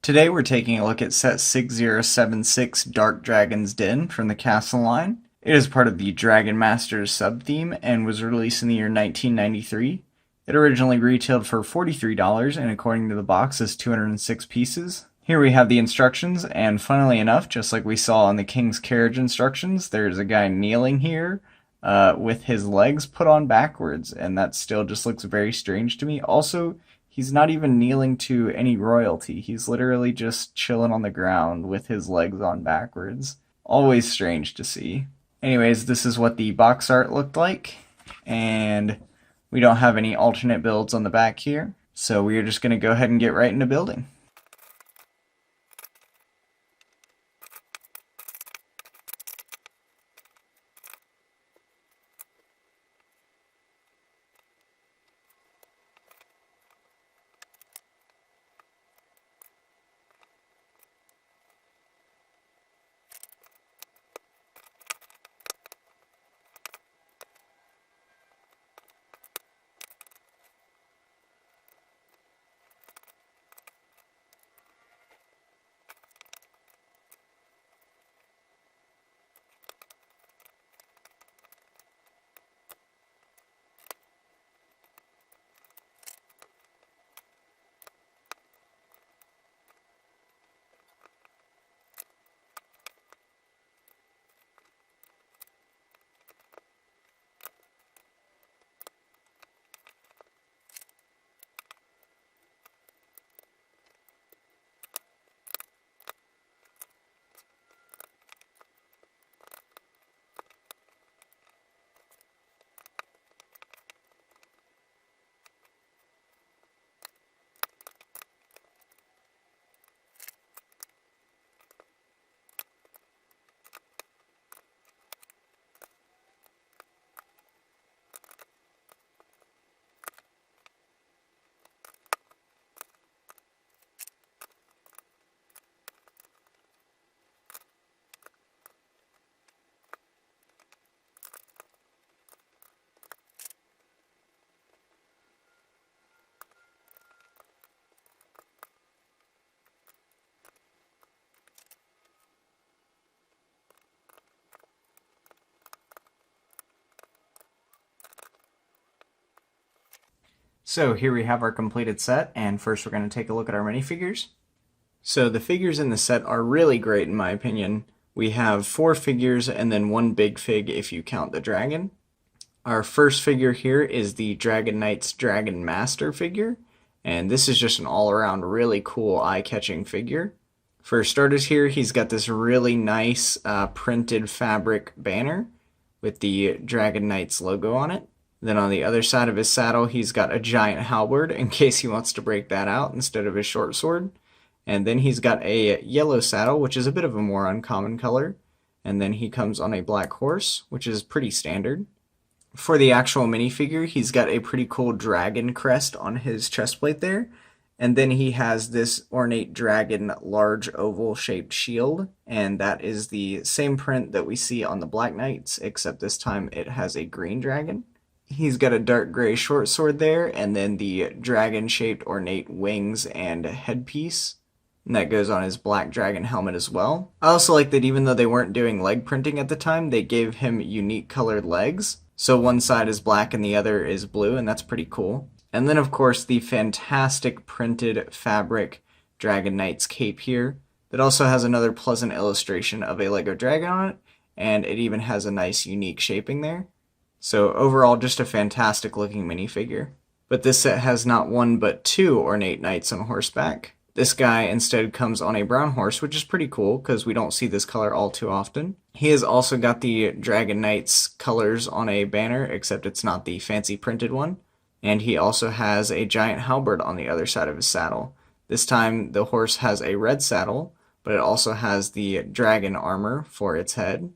Today we're taking a look at set 6076 Dark Dragon's Den from the Castle line. It is part of the Dragon Masters sub-theme and was released in the year 1993. It originally retailed for $43 and according to the box is 206 pieces. Here we have the instructions, and funnily enough, just like we saw on the King's Carriage instructions, there's a guy kneeling here with his legs put on backwards, and that still just looks very strange to me. Also, he's not even kneeling to any royalty. He's literally just chilling on the ground with his legs on backwards. Always strange to see. Anyways, this is what the box art looked like, and we don't have any alternate builds on the back here, so we are just going to go ahead and get right into building. So here we have our completed set, and first we're going to take a look at our minifigures. So the figures in the set are really great in my opinion. We have 4 figures and then 1 big fig if you count the dragon. Our first figure here is the Dragon Knight's Dragon Master figure, and this is just an all-around really cool eye-catching figure. For starters here, he's got this really nice printed fabric banner with the Dragon Knight's logo on it. Then on the other side of his saddle, he's got a giant halberd in case he wants to break that out instead of his short sword. And then he's got a yellow saddle, which is a bit of a more uncommon color. And then he comes on a black horse, which is pretty standard. For the actual minifigure, he's got a pretty cool dragon crest on his chest plate there. And then he has this ornate dragon large oval shaped shield. And that is the same print that we see on the Black Knights, except this time it has a green dragon. He's got a dark gray short sword there, and then the dragon-shaped ornate wings and headpiece. And that goes on his black dragon helmet as well. I also like that even though they weren't doing leg printing at the time, they gave him unique colored legs. So one side is black and the other is blue, and that's pretty cool. And then of course the fantastic printed fabric Dragon Knight's cape here. That also has another pleasant illustration of a Lego dragon on it, and it even has a nice unique shaping there. So overall, just a fantastic looking minifigure. But this set has not 1 but 2 ornate knights on horseback. This guy instead comes on a brown horse, which is pretty cool because we don't see this color all too often. He has also got the Dragon Knight's colors on a banner, except it's not the fancy printed one. And he also has a giant halberd on the other side of his saddle. This time the horse has a red saddle, but it also has the dragon armor for its head.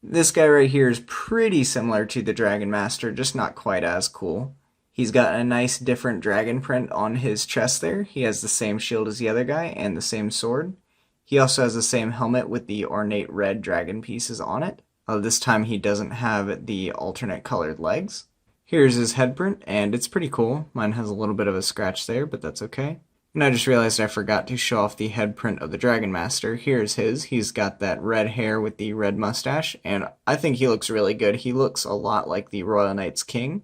This guy right here is pretty similar to the Dragon Master, just not quite as cool. He's got a nice different dragon print on his chest there. He has the same shield as the other guy and the same sword. He also has the same helmet with the ornate red dragon pieces on it. This time he doesn't have the alternate colored legs. Here's his head print, and it's pretty cool. Mine has a little bit of a scratch there, but that's okay. And I just realized I forgot to show off the head print of the Dragon Master. Here's his. He's got that red hair with the red mustache, and I think he looks really good. He looks a lot like the Royal Knight's King,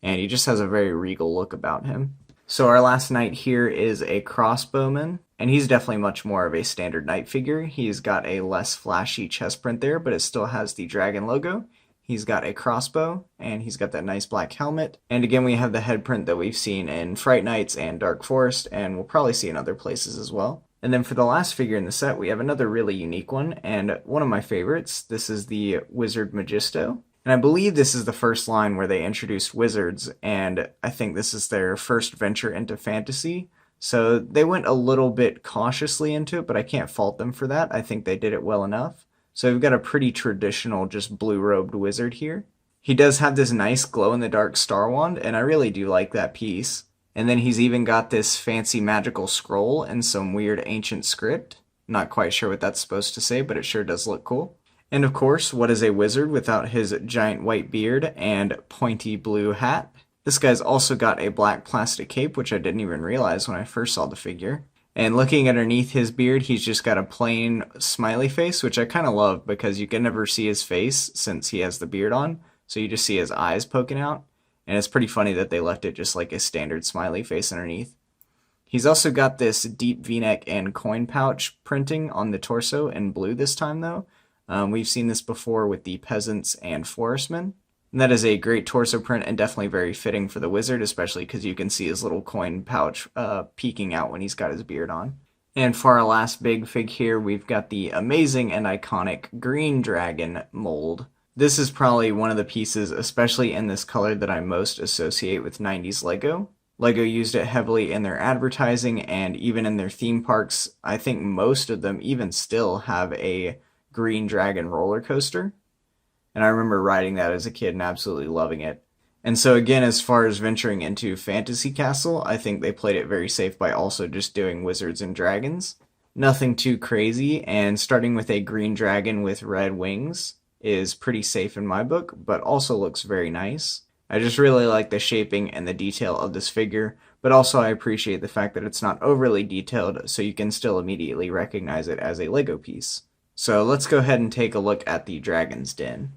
and he just has a very regal look about him. So our last knight here is a crossbowman, and he's definitely much more of a standard knight figure. He's got a less flashy chest print there, but it still has the dragon logo. He's got a crossbow, and he's got that nice black helmet. And again, we have the head print that we've seen in Fright Knights and Dark Forest, and we'll probably see in other places as well. And then for the last figure in the set, we have another really unique one, and one of my favorites. This is the Wizard Magisto. And I believe this is the first line where they introduced wizards, and I think this is their first venture into fantasy. So they went a little bit cautiously into it, but I can't fault them for that. I think they did it well enough. So we've got a pretty traditional, just blue-robed wizard here. He does have this nice glow-in-the-dark star wand, and I really do like that piece. And then he's even got this fancy magical scroll and some weird ancient script. Not quite sure what that's supposed to say, but it sure does look cool. And of course, what is a wizard without his giant white beard and pointy blue hat? This guy's also got a black plastic cape, which I didn't even realize when I first saw the figure. And looking underneath his beard, he's just got a plain smiley face, which I kind of love because you can never see his face since he has the beard on. So you just see his eyes poking out. And it's pretty funny that they left it just like a standard smiley face underneath. He's also got this deep v-neck and coin pouch printing on the torso in blue this time though. We've seen this before with the peasants and forestmen. And that is a great torso print and definitely very fitting for the wizard, especially because you can see his little coin pouch peeking out when he's got his beard on. And for our last big fig here, we've got the amazing and iconic green dragon mold. This is probably one of the pieces, especially in this color, that I most associate with 90s Lego. Lego used it heavily in their advertising and even in their theme parks. I think most of them even still have a green dragon roller coaster. And I remember riding that as a kid and absolutely loving it. And so again, as far as venturing into Fantasy Castle, I think they played it very safe by also just doing wizards and dragons. Nothing too crazy, and starting with a green dragon with red wings is pretty safe in my book, but also looks very nice. I just really like the shaping and the detail of this figure, but also I appreciate the fact that it's not overly detailed, so you can still immediately recognize it as a Lego piece. So let's go ahead and take a look at the Dragon's Den.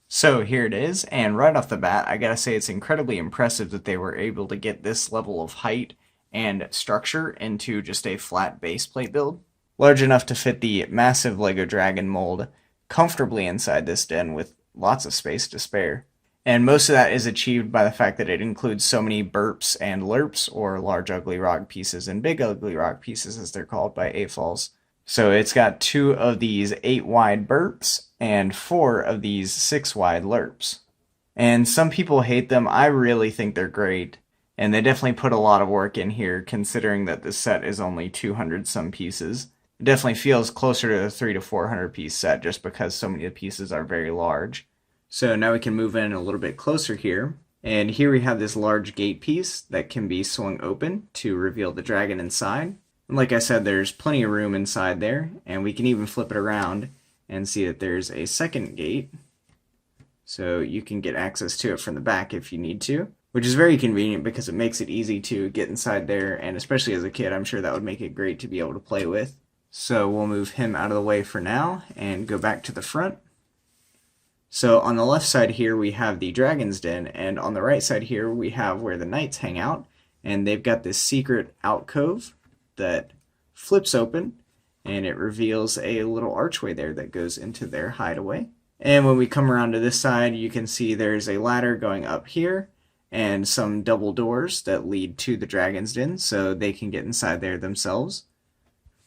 So here it is, and right off the bat, I gotta say it's incredibly impressive that they were able to get this level of height and structure into just a flat base plate build. Large enough to fit the massive Lego Dragon mold comfortably inside this den with lots of space to spare. And most of that is achieved by the fact that it includes so many burps and lerps, or large ugly rock pieces and big ugly rock pieces as they're called by AFOLs. So it's got 2 of these 8 wide burps and 4 of these 6 wide lerps. And some people hate them. I really think they're great. And they definitely put a lot of work in here considering that this set is only 200 some pieces. It definitely feels closer to a 300 to 400 piece set just because so many of the pieces are very large. So now we can move in a little bit closer here. And here we have this large gate piece that can be swung open to reveal the dragon inside. And like I said, there's plenty of room inside there, and we can even flip it around and see that there's a second gate. So you can get access to it from the back if you need to, which is very convenient because it makes it easy to get inside there, and especially as a kid, I'm sure that would make it great to be able to play with. So we'll move him out of the way for now and go back to the front. So on the left side here we have the Dragon's Den, and on the right side here we have where the knights hang out, and they've got this secret alcove that flips open, and it reveals a little archway there that goes into their hideaway. And when we come around to this side, you can see there's a ladder going up here and some double doors that lead to the Dragon's Den so they can get inside there themselves,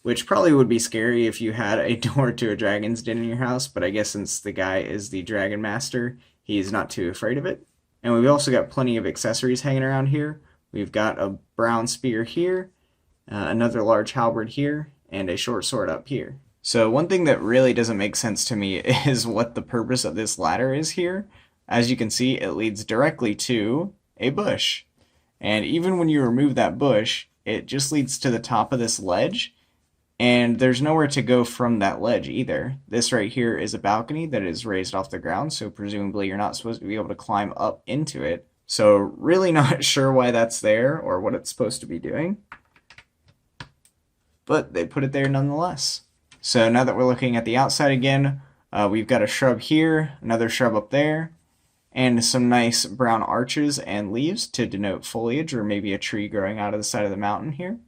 which probably would be scary if you had a door to a Dragon's Den in your house, but I guess since the guy is the Dragon Master, he's not too afraid of it. And we've also got plenty of accessories hanging around here. We've got a brown spear here, another large halberd here, and a short sword up here. So one thing that really doesn't make sense to me is what the purpose of this ladder is here. As you can see, it leads directly to a bush. And even when you remove that bush, it just leads to the top of this ledge, and there's nowhere to go from that ledge either. This right here is a balcony that is raised off the ground, so presumably you're not supposed to be able to climb up into it. So really not sure why that's there or what it's supposed to be doing. but they put it there nonetheless. So now that we're looking at the outside again, we've got a shrub here, another shrub up there, and some nice brown arches and leaves to denote foliage or maybe a tree growing out of the side of the mountain here.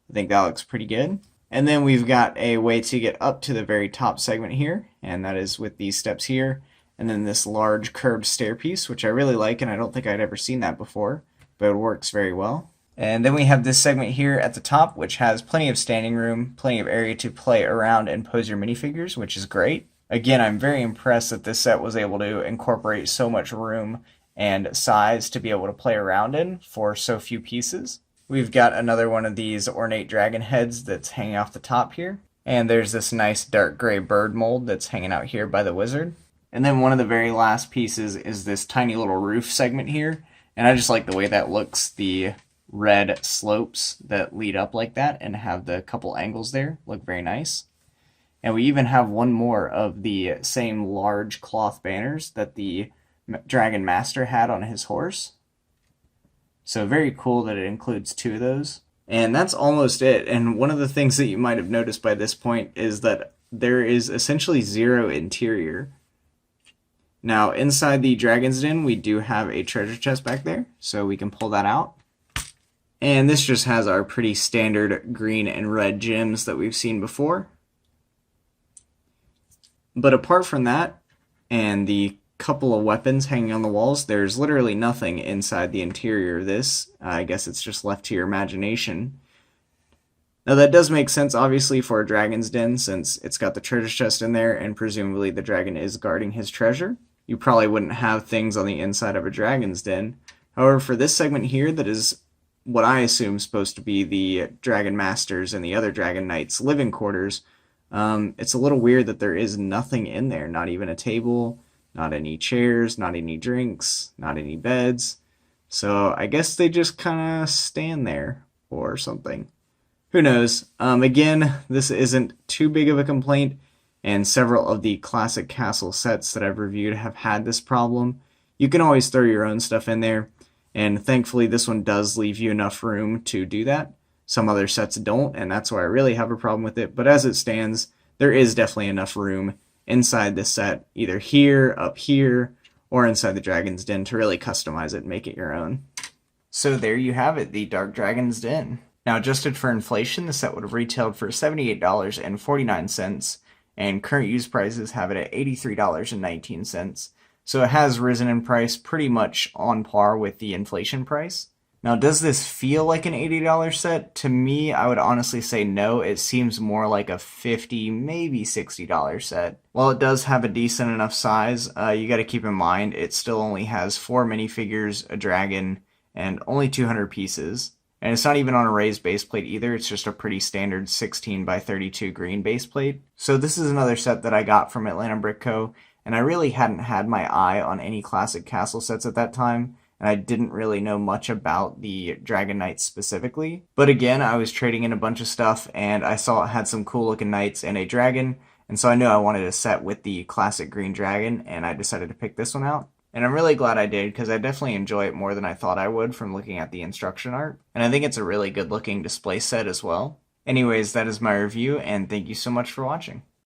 I think that looks pretty good. And then we've got a way to get up to the very top segment here, and that is with these steps here, and then this large curved stairpiece, which I really like, and I don't think I'd ever seen that before, but it works very well. And then we have this segment here at the top, which has plenty of standing room, plenty of area to play around and pose your minifigures, which is great. Again, I'm very impressed that this set was able to incorporate so much room and size to be able to play around in for so few pieces. We've got another one of these ornate dragon heads that's hanging off the top here. And there's this nice dark gray bird mold that's hanging out here by the wizard. And then one of the very last pieces is this tiny little roof segment here. And I just like the way that looks, the red slopes that lead up like that and have the couple angles there look very nice. And we even have one more of the same large cloth banners that the Dragon Master had on his horse. So very cool that it includes two of those. And that's almost it. And one of the things that you might have noticed by this point is that there is essentially zero interior. Now inside the Dragon's Den we do have a treasure chest back there, so we can pull that out. And this just has our pretty standard green and red gems that we've seen before. But apart from that, and the couple of weapons hanging on the walls, there's literally nothing inside the interior of this. I guess it's just left to your imagination. Now that does make sense obviously for a dragon's den, since it's got the treasure chest in there and presumably the dragon is guarding his treasure. You probably wouldn't have things on the inside of a dragon's den. However, for this segment here, that is what I assume is supposed to be the Dragon Masters and the other Dragon Knights' living quarters, it's a little weird that there is nothing in there, not even a table, not any chairs, not any drinks, not any beds. So I guess they just kind of stand there or something. Who knows? Again, this isn't too big of a complaint, and several of the classic castle sets that I've reviewed have had this problem. You can always throw your own stuff in there, and thankfully this one does leave you enough room to do that. Some other sets don't, and that's why I really have a problem with it. But as it stands, there is definitely enough room inside this set, either here, up here, or inside the Dragon's Den to really customize it and make it your own. So there you have it, the Dark Dragon's Den. Now adjusted for inflation, the set would have retailed for $78.49, and current used prices have it at $83.19. So it has risen in price pretty much on par with the inflation price. Now, does this feel like an $80 set? To me, I would honestly say no. It seems more like a $50, maybe $60 set. While it does have a decent enough size, you got to keep in mind it still only has 4 minifigures, a dragon, and only 200 pieces. And it's not even on a raised base plate either. It's just a pretty standard 16 by 32 green base plate. So this is another set that I got from Atlanta Brick Co. And I really hadn't had my eye on any classic castle sets at that time. And I didn't really know much about the Dragon Knights specifically. But again, I was trading in a bunch of stuff, and I saw it had some cool looking knights and a dragon, and so I knew I wanted a set with the classic green dragon, and I decided to pick this one out. And I'm really glad I did, because I definitely enjoy it more than I thought I would from looking at the instruction art. And I think it's a really good looking display set as well. Anyways, that is my review, and thank you so much for watching.